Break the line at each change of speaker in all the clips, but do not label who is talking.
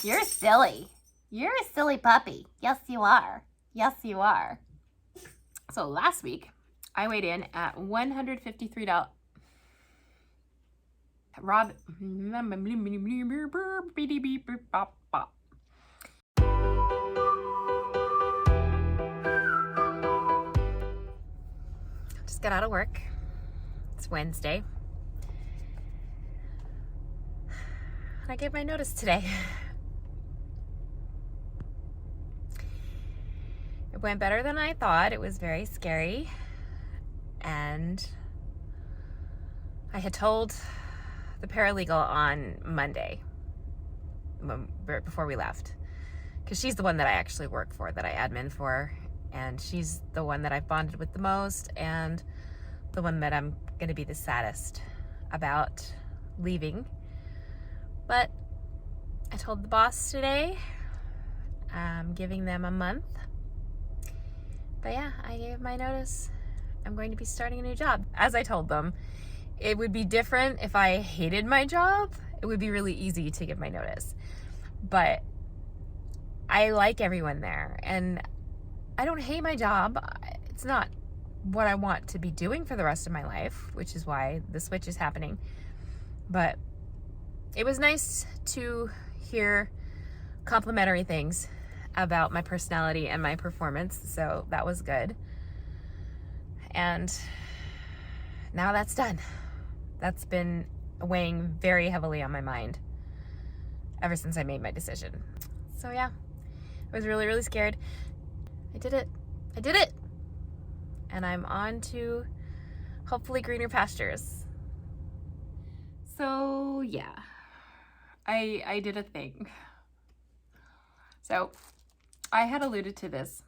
You're silly. You're a silly puppy. Yes, you are. Yes, you are. So last week, I weighed in at $153. Rob. Just got out of work. It's Wednesday. I gave my notice today. It went better than I thought. It was very scary. And I had told the paralegal on Monday, right before we left, because she's the one that I actually work for, that I admin for, and she's the one that I've bonded with the most and the one that I'm going to be the saddest about leaving. But I told the boss today I'm giving them a month. But yeah, I gave my notice. I'm going to be starting a new job. As I told them, it would be different if I hated my job. It would be really easy to give my notice. But I like everyone there, and I don't hate my job. It's not what I want to be doing for the rest of my life, which is why the switch is happening. But it was nice to hear complimentary things about my personality and my performance, so that was good. And now that's done. That's been weighing very heavily on my mind ever since I made my decision. So yeah, I was really, really scared. I did it. I did it. And I'm on to hopefully greener pastures. So yeah, I did a thing. So I had alluded to this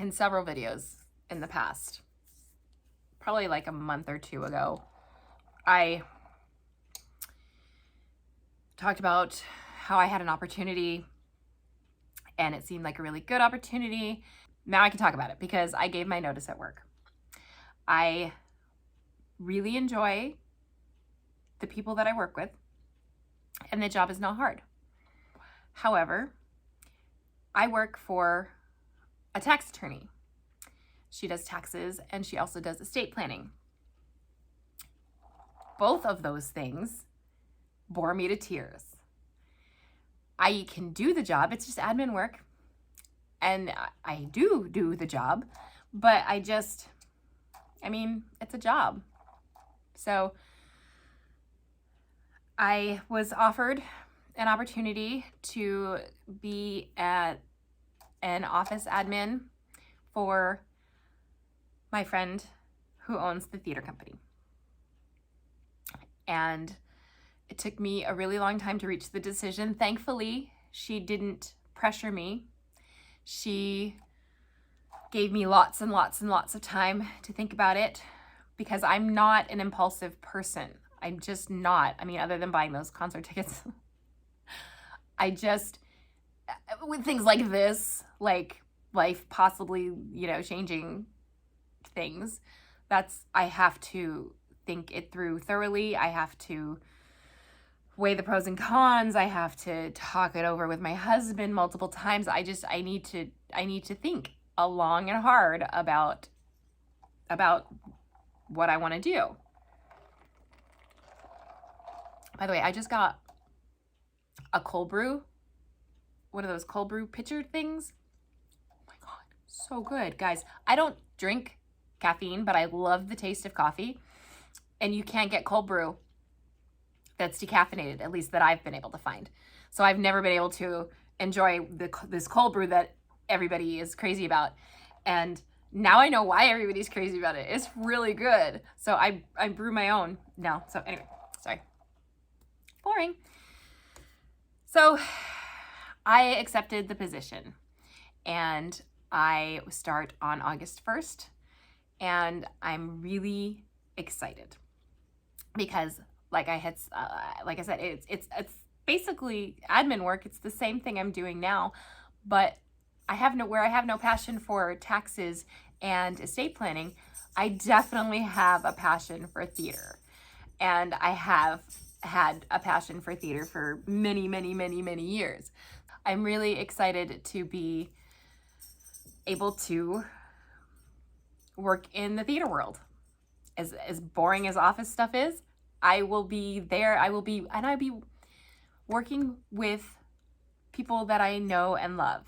in several videos in the past, probably like a month or two ago. I talked about how I had an opportunity and it seemed like a really good opportunity. Now I can talk about it because I gave my notice at work. I really enjoy the people that I work with, and the job is not hard. However, I work for a tax attorney. She does taxes and she also does estate planning. Both of those things bore me to tears. I can do the job, it's just admin work, and I do the job, but it's a job. So I was offered an opportunity to be at an office admin for my friend who owns the theater company. And it took me a really long time to reach the decision. Thankfully, she didn't pressure me. She gave me lots and lots and lots of time to think about it because I'm not an impulsive person. I'm just not. Other than buying those concert tickets. With things like this, like life possibly, changing things, I have to think it through thoroughly. I have to weigh the pros and cons. I have to talk it over with my husband multiple times. I need to think long and hard about what I want to do. By the way, I just got a cold brew, one of those cold brew pitcher things. Oh my God, so good. Guys, I don't drink caffeine, but I love the taste of coffee. And you can't get cold brew that's decaffeinated, at least that I've been able to find. So I've never been able to enjoy this cold brew that everybody is crazy about. And now I know why everybody's crazy about it. It's really good. So I brew my own now. So anyway, sorry. Boring. So I accepted the position and I start on August 1st. And I'm really excited because like I said, it's basically admin work. It's the same thing I'm doing now, but I have no passion for taxes and estate planning. I definitely have a passion for theater, and I have had a passion for theater for many, many, many, many years. I'm really excited to be able to work in the theater world. As boring as office stuff is, I will be there. I'll be working with people that I know and love.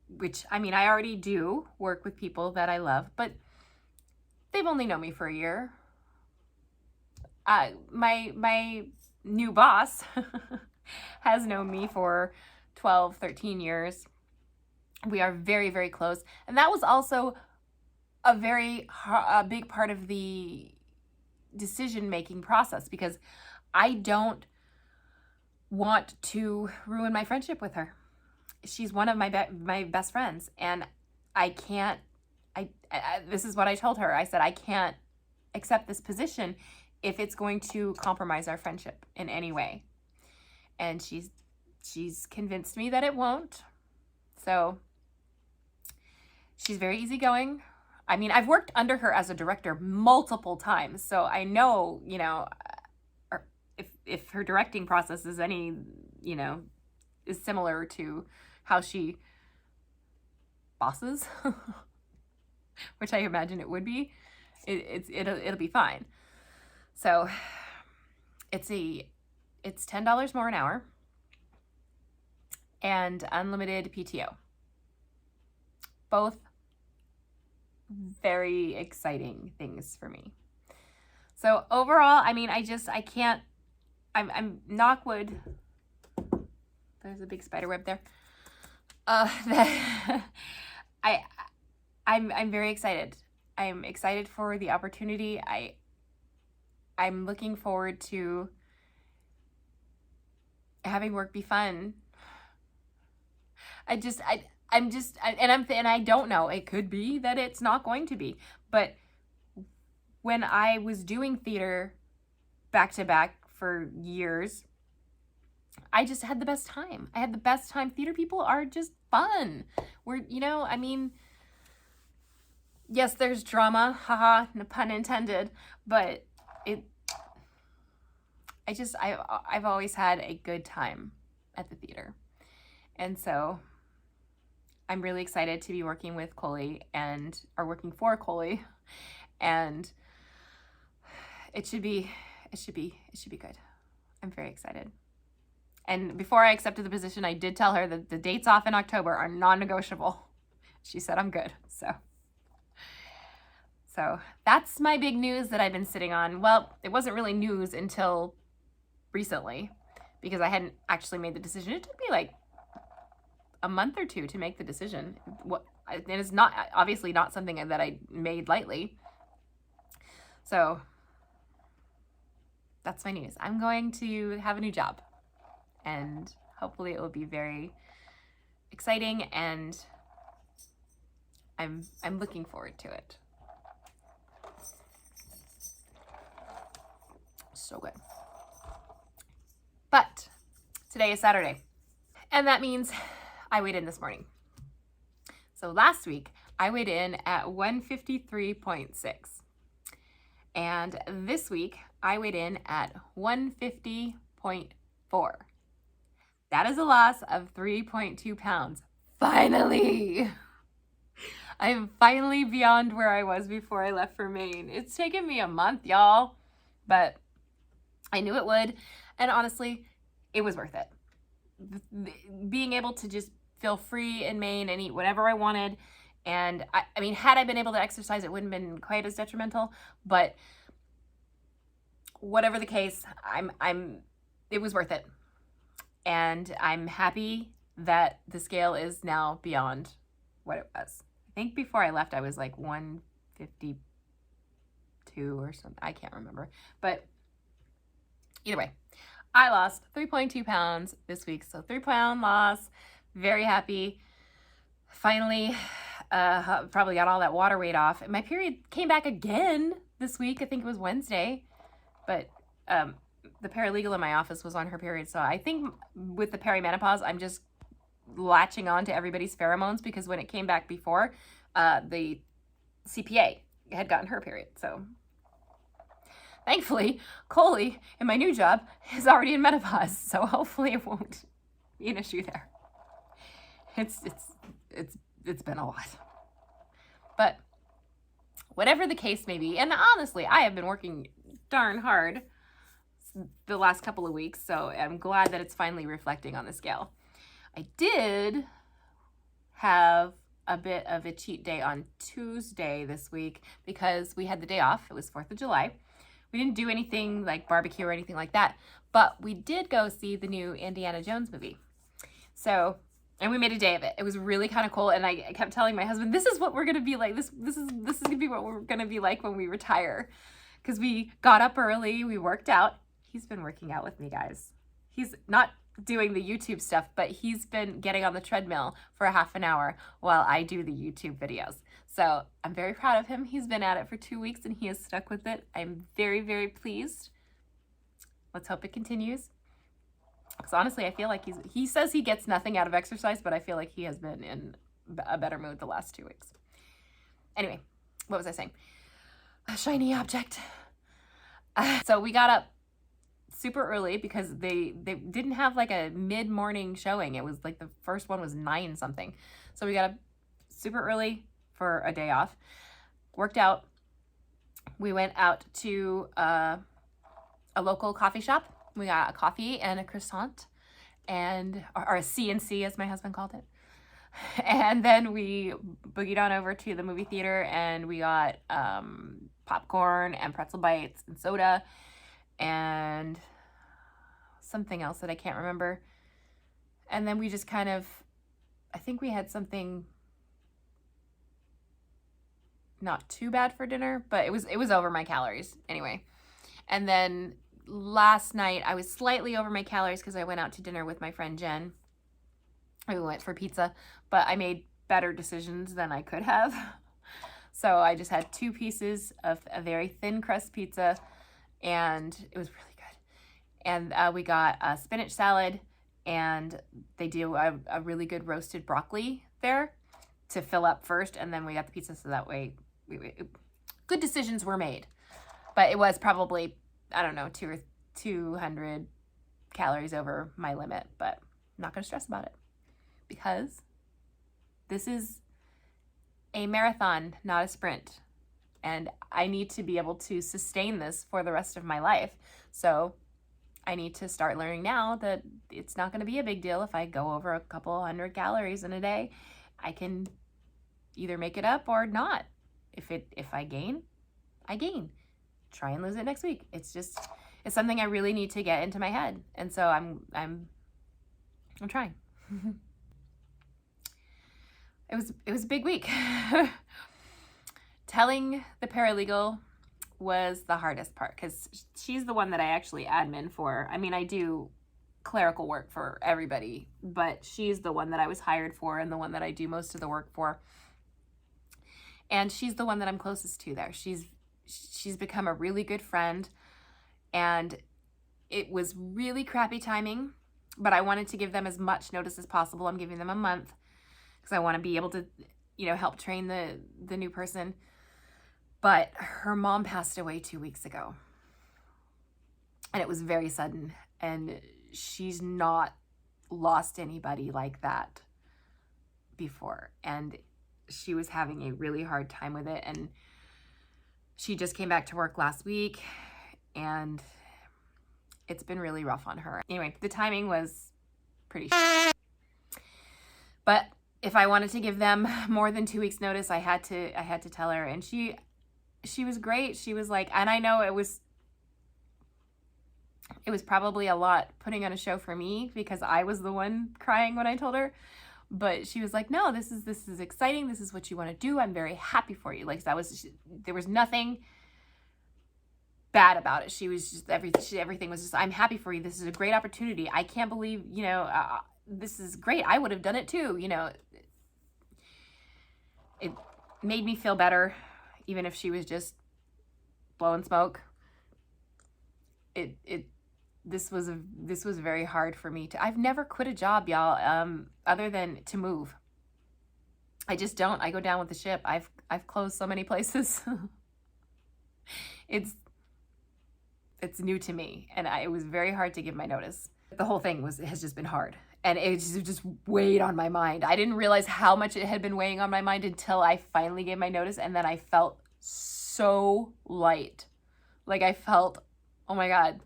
Which, I mean, I already do work with people that I love, but they've only known me for a year. My new boss has known me for 12, 13 years. We are very, very close. And that was also a big part of the decision-making process, because I don't want to ruin my friendship with her. She's one of my best friends, and I can't, this is what I told her. I said, I can't accept this position if it's going to compromise our friendship in any way. And she's convinced me that it won't. So she's very easygoing. I mean, I've worked under her as a director multiple times, so I know, you know, if her directing process is any, you know, is similar to how she bosses, which I imagine it would be, it'll be fine. So it's $10 more an hour and unlimited PTO. Both very exciting things for me. So overall, I mean, I'm knock wood. There's a big spider web there. I'm very excited. I'm excited for the opportunity. I'm looking forward to having work be fun. I don't know. It could be that it's not going to be. But when I was doing theater back to back for years, I just had the best time. I had the best time. Theater people are just fun. I mean, yes, there's drama, haha, no pun intended, but I've always had a good time at the theater. And so I'm really excited to be working with Coley working for Coley, and it should be good. I'm very excited. And before I accepted the position, I did tell her that the dates off in October are non-negotiable. She said I'm good. So that's my big news that I've been sitting on. Well, it wasn't really news until recently, because I hadn't actually made the decision. It took me like a month or two to make the decision. It is obviously not something that I made lightly. So that's my news. I'm going to have a new job, and hopefully it will be very exciting, and I'm looking forward to it. So good. But today is Saturday, and that means I weighed in this morning. So last week I weighed in at 153.6, and this week I weighed in at 150.4. That is a loss of 3.2 pounds. Finally! I am finally beyond where I was before I left for Maine. It's taken me a month, y'all, but I knew it would, and honestly, it was worth it. Being able to just feel free in Maine and eat whatever I wanted, and I mean, had I been able to exercise, it wouldn't have been quite as detrimental, but whatever the case, it was worth it. And I'm happy that the scale is now beyond what it was. I think before I left, I was like 152 or something. I can't remember. But either way, I lost 3.2 pounds this week. So 3-pound loss. Very happy. Finally, probably got all that water weight off. And my period came back again this week. I think it was Wednesday. But the paralegal in my office was on her period. So I think with the perimenopause, I'm just latching on to everybody's pheromones, because when it came back before, the CPA had gotten her period. So Thankfully, Coley in my new job is already in menopause, so hopefully it won't be an issue there. It's been a lot. But whatever the case may be, and honestly, I have been working darn hard the last couple of weeks, so I'm glad that it's finally reflecting on the scale. I did have a bit of a cheat day on Tuesday this week because we had the day off. It was 4th of July. We didn't do anything like barbecue or anything like that, but we did go see the new Indiana Jones movie. So, and we made a day of it. It was really kind of cool, and I kept telling my husband, this is what we're going to be like. This is going to be what we're going to be like when we retire. Because we got up early, we worked out. He's been working out with me, guys. He's not doing the YouTube stuff, but he's been getting on the treadmill for a half an hour while I do the YouTube videos. So I'm very proud of him. He's been at it for 2 weeks and he has stuck with it. I'm very, very pleased. Let's hope it continues. Because honestly, I feel like he says he gets nothing out of exercise, but I feel like he has been in a better mood the last 2 weeks. Anyway, what was I saying? A shiny object. So we got up super early because they didn't have like a mid-morning showing. It was like the first one was 9 something. So we got up super early for a day off. Worked out. We went out to a local coffee shop. We got a coffee and a croissant, and or a C&C as my husband called it. And then we boogied on over to the movie theater and we got popcorn and pretzel bites and soda and something else that I can't remember. And then we just kind of, I think we had something not too bad for dinner, but it was over my calories anyway. And then last night I was slightly over my calories because I went out to dinner with my friend Jen. We went for pizza, but I made better decisions than I could have. So I just had 2 pieces of a very thin crust pizza, and it was really good. And we got a spinach salad, and they do a really good roasted broccoli there to fill up first, and then we got the pizza, so that way good decisions were made. But it was probably, I don't know, 200 calories over my limit, but I'm not going to stress about it because this is a marathon, not a sprint. And I need to be able to sustain this for the rest of my life. So I need to start learning now that it's not going to be a big deal if I go over a couple hundred calories in a day. I can either make it up or not. If I gain, I gain. Try and lose it next week. It's something I really need to get into my head. And so I'm trying. It was a big week. Telling the paralegal was the hardest part because she's the one that I actually admin for. I mean, I do clerical work for everybody, but she's the one that I was hired for and the one that I do most of the work for. And she's the one that I'm closest to there. She's become a really good friend, and it was really crappy timing, but I wanted to give them as much notice as possible. I'm giving them a month because I want to be able to, help train the new person. But her mom passed away 2 weeks ago, and it was very sudden, and she's not lost anybody like that before, and she was having a really hard time with it, and she just came back to work last week, and it's been really rough on her. Anyway, the timing was pretty but if I wanted to give them more than 2 weeks notice, I had to tell her, and she was great. She was like, and I know it was probably a lot putting on a show for me because I was the one crying when I told her. But she was like, no, this is exciting. This is what you want to do. I'm very happy for you. Like there was nothing bad about it. She was just, everything was just, I'm happy for you. This is a great opportunity. I can't believe, this is great. I would have done it too. It made me feel better, even if she was just blowing smoke. This was very hard for me I've never quit a job, y'all, other than to move. I just don't. I go down with the ship. I've closed so many places. It's new to me, and it was very hard to give my notice. The whole thing has just been hard, and it just weighed on my mind. I didn't realize how much it had been weighing on my mind until I finally gave my notice, and then I felt so light. Like I felt, oh my God.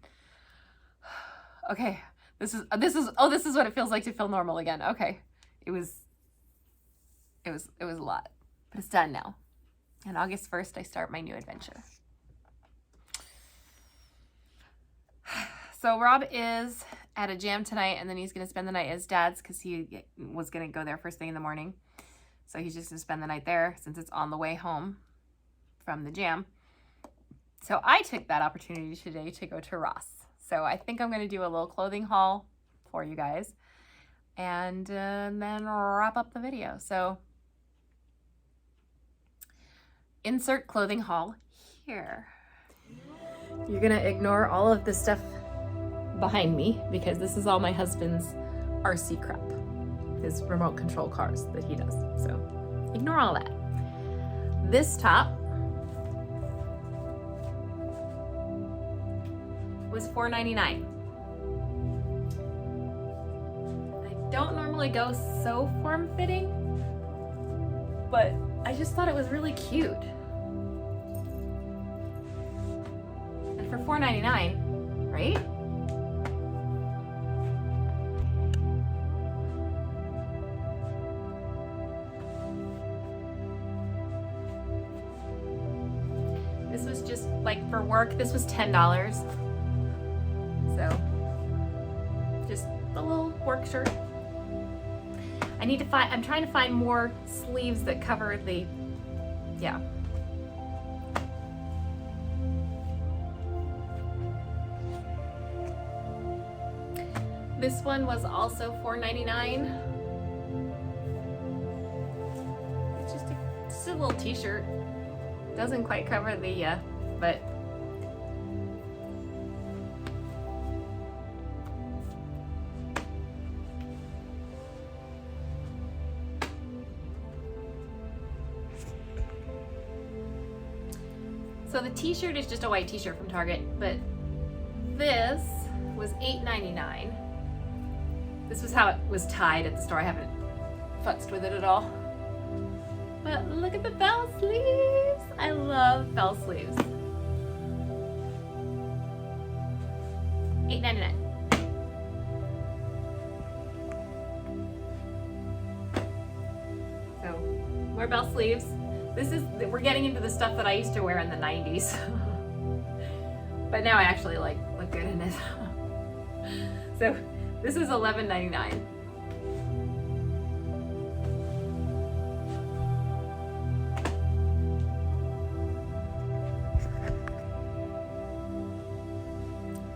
Okay, this is what it feels like to feel normal again. Okay, it was a lot, but it's done now. And August 1st, I start my new adventure. So Rob is at a jam tonight, and then he's going to spend the night at his dad's because he was going to go there first thing in the morning. So he's just going to spend the night there since it's on the way home from the jam. So I took that opportunity today to go to Ross. So I think I'm going to do a little clothing haul for you guys and then wrap up the video. So insert clothing haul here. You're going to ignore all of this stuff behind me because this is all my husband's RC crap, his remote control cars that he does. So ignore all that. This top was $4.99. I don't normally go so form-fitting, but I just thought it was really cute. And for $4.99, right? This was just like for work, this was $10. So just a little work shirt. I'm trying to find more sleeves that cover the, yeah. This one was also $4.99. It's just a little t-shirt. Doesn't quite cover the, but so the t-shirt is just a white t-shirt from Target, but this was $8.99. This was how it was tied at the store. I haven't futzed with it at all. But look at the bell sleeves. I love bell sleeves. $8.99. So, more bell sleeves. We're getting into the stuff that I used to wear in the 90s. But now I actually look good in it. So, this is $11.99.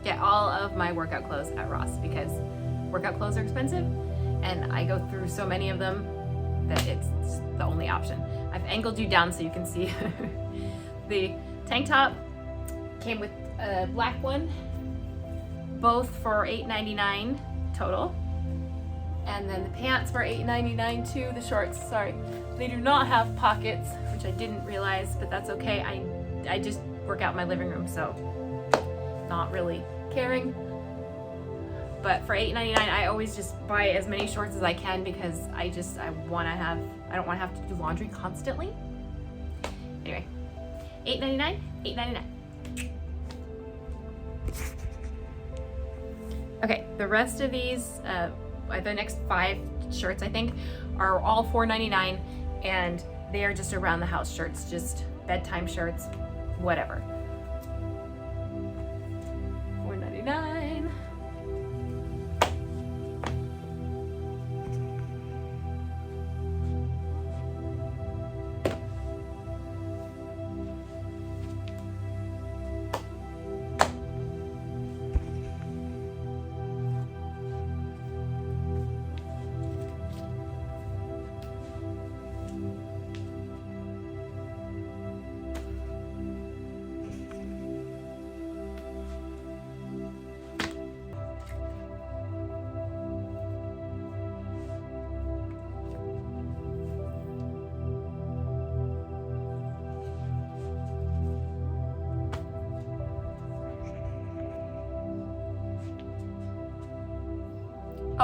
Get all of my workout clothes at Ross because workout clothes are expensive and I go through so many of them that it's the only option. I've angled you down so you can see. The tank top came with a black one, both for $8.99 total. And then the pants were $8.99 too, the shorts, sorry. They do not have pockets, which I didn't realize, but that's okay. I just work out in my living room, so not really caring. But for $8.99, I always just buy as many shorts as I can because I don't want to have to do laundry constantly. Anyway, $8.99, $8.99. Okay, the rest of these, the next 5 shirts I think, are all $4.99, and they are just around the house shirts, just bedtime shirts, whatever. $4.99.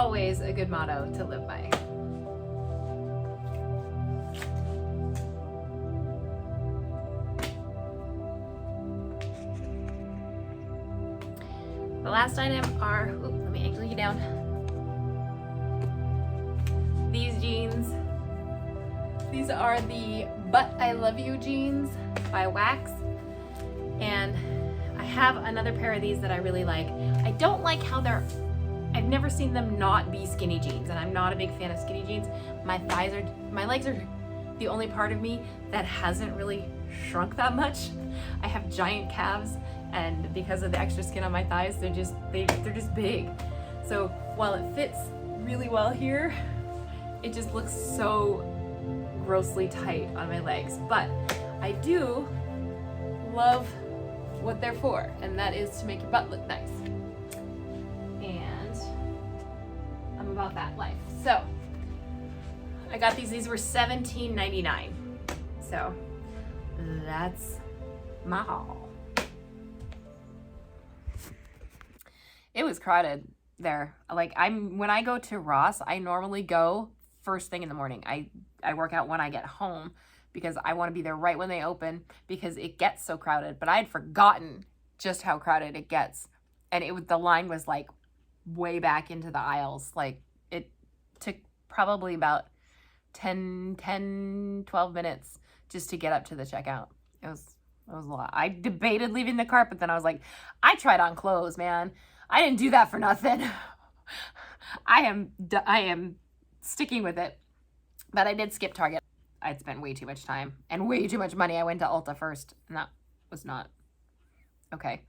always a good motto to live by. The last item are, let me angle you down. These jeans. These are the But I Love You jeans by Wax. And I have another pair of these that I really like. I don't like how I've never seen them not be skinny jeans, and I'm not a big fan of skinny jeans. My legs are the only part of me that hasn't really shrunk that much. I have giant calves, and because of the extra skin on my thighs, they're just big. So while it fits really well here, it just looks so grossly tight on my legs. But I do love what they're for, and that is to make your butt look nice. And I'm about that life. So I got these were $17.99. So that's my haul. It was crowded there. Like, when I go to Ross, I normally go first thing in the morning. I work out when I get home because I want to be there right when they open because it gets so crowded. But I had forgotten just how crowded it gets. And the line was like way back into the aisles. Like, it took probably about 10, 12 minutes just to get up to the checkout. It was a lot. I debated leaving the cart, but then I was like, I tried on clothes, man. I didn't do that for nothing. I am sticking with it. But I did skip Target. I'd spent way too much time and way too much money. I went to Ulta first, and that was not okay.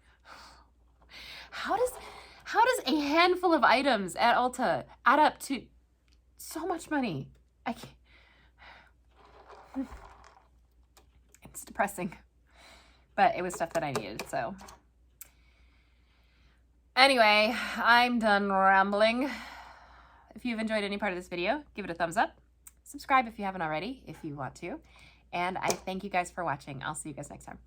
How does a handful of items at Ulta add up to so much money? I can't. It's depressing. But it was stuff that I needed, so. Anyway, I'm done rambling. If you've enjoyed any part of this video, give it a thumbs up. Subscribe if you haven't already, if you want to. And I thank you guys for watching. I'll see you guys next time.